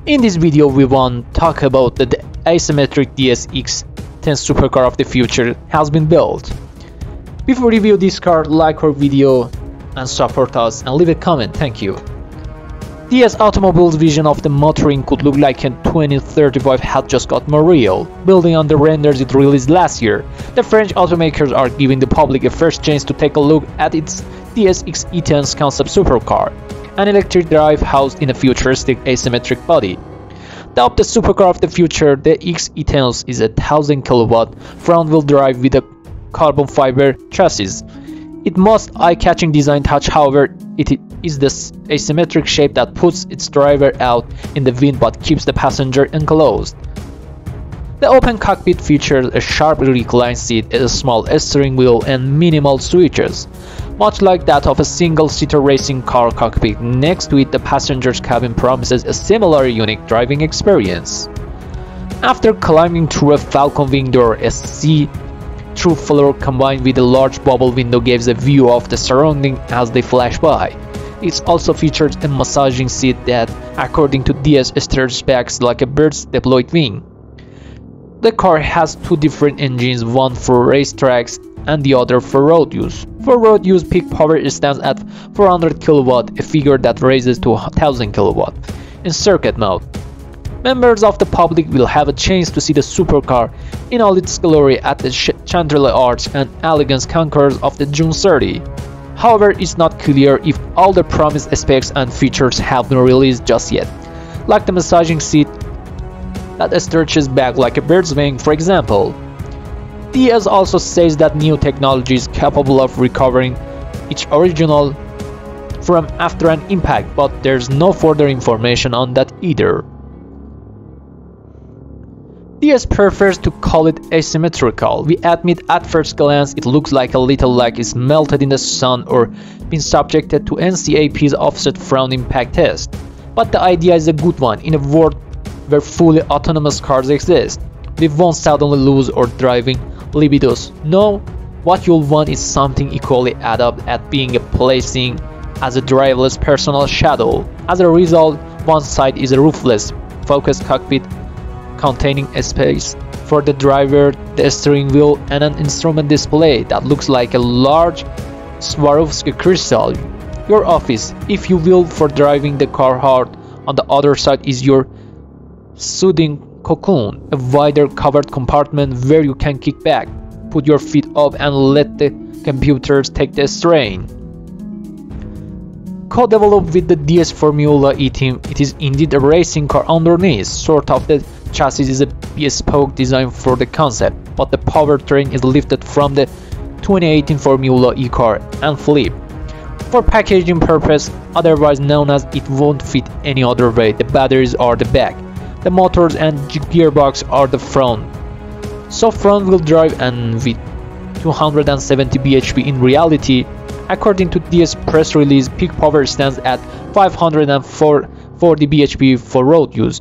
In this video we want to talk about the asymmetric DS-X10 supercar of the future has been built. Before we review this car, like our video and support us and leave a comment, thank you. DS Automobile's vision of the motoring could look like in 2035 had just got more real. Building on the renders it released last year, the French automakers are giving the public a first chance to take a look at its DS-X10's concept supercar, an electric drive housed in a futuristic asymmetric body. Dubbed the supercar of the future, the X10 is a 1000 kilowatt front-wheel drive with a carbon fiber chassis. Its most eye-catching design touch, however, it is the asymmetric shape that puts its driver out in the wind but keeps the passenger enclosed. The open cockpit features a sharp reclined seat, a small steering wheel, and minimal switches. Much like that of a single-seater racing car cockpit, next to it the passenger's cabin promises a similar unique driving experience. After climbing through a falcon wing door, a see-through floor combined with a large bubble window gives a view of the surrounding as they flash by. It also features a massaging seat that, according to DS, stirs back like a bird's deployed wing. The car has two different engines, one for racetracks and the other for road use. For road use, peak power stands at 400 kW, a figure that raises to 1000 kW in circuit mode. Members of the public will have a chance to see the supercar in all its glory at the Chandelier Arch and Elegance Concourse of the June 30. However, it's not clear if all the promised specs and features have been released just yet, like the massaging seat that stretches back like a bird's wing, for example. DS also says that new technology is capable of recovering its original from after an impact, but there's no further information on that either. DS prefers to call it asymmetrical. We admit at first glance it looks like a little like it's melted in the sun or been subjected to NCAP's offset front impact test. But the idea is a good one. In a world where fully autonomous cars exist, we won't suddenly lose our driving libidos. No, what you'll want is something equally adept at being a placing as a driverless personal shadow. As a result, one side is a roofless, focused cockpit containing a space for the driver, the steering wheel, and an instrument display that looks like a large Swarovski crystal. Your office, if you will, for driving the car hard. On the other side is your soothing cocoon, a wider covered compartment where you can kick back, put your feet up, and let the computers take the strain. Co-developed with the DS Formula E team, it is indeed a racing car underneath. Sort of the chassis is a bespoke design for the concept, but the powertrain is lifted from the 2018 Formula E car and flipped. For packaging purpose, otherwise known as it won't fit any other way, the batteries are the back. The motors and gearbox are the front. So front-wheel drive and with 270 bhp in reality. According to DS press release, peak power stands at 540 bhp for road use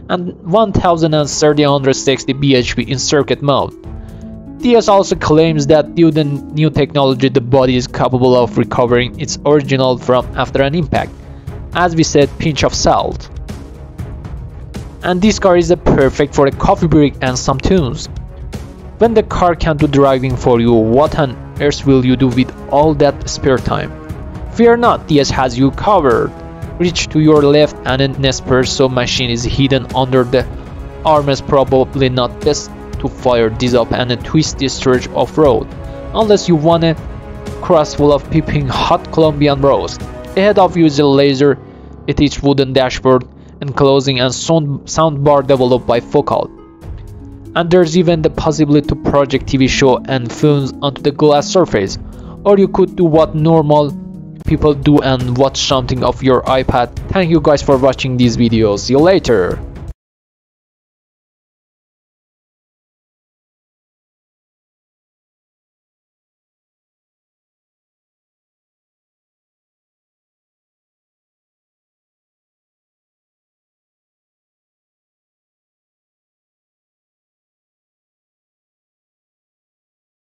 and 1360 bhp in circuit mode. DS also claims that due to the new technology, the body is capable of recovering its original from after an impact. As we said, pinch of salt. And this car is perfect for a coffee break and some tunes. When the car can't do driving for you, what on earth will you do with all that spare time? Fear not, DS has you covered. Reach to your left and an Nespresso machine is hidden under the arms. Probably not best to fire this up and twist this stretch off-road, unless you want a cross full of piping hot Colombian roast. Ahead of you is a laser at each wooden dashboard enclosing and sound bar developed by Focal. And there's even the possibility to project TV show and films onto the glass surface, or you could do what normal people do and watch something off your iPad. Thank you guys for watching these videos. See you later.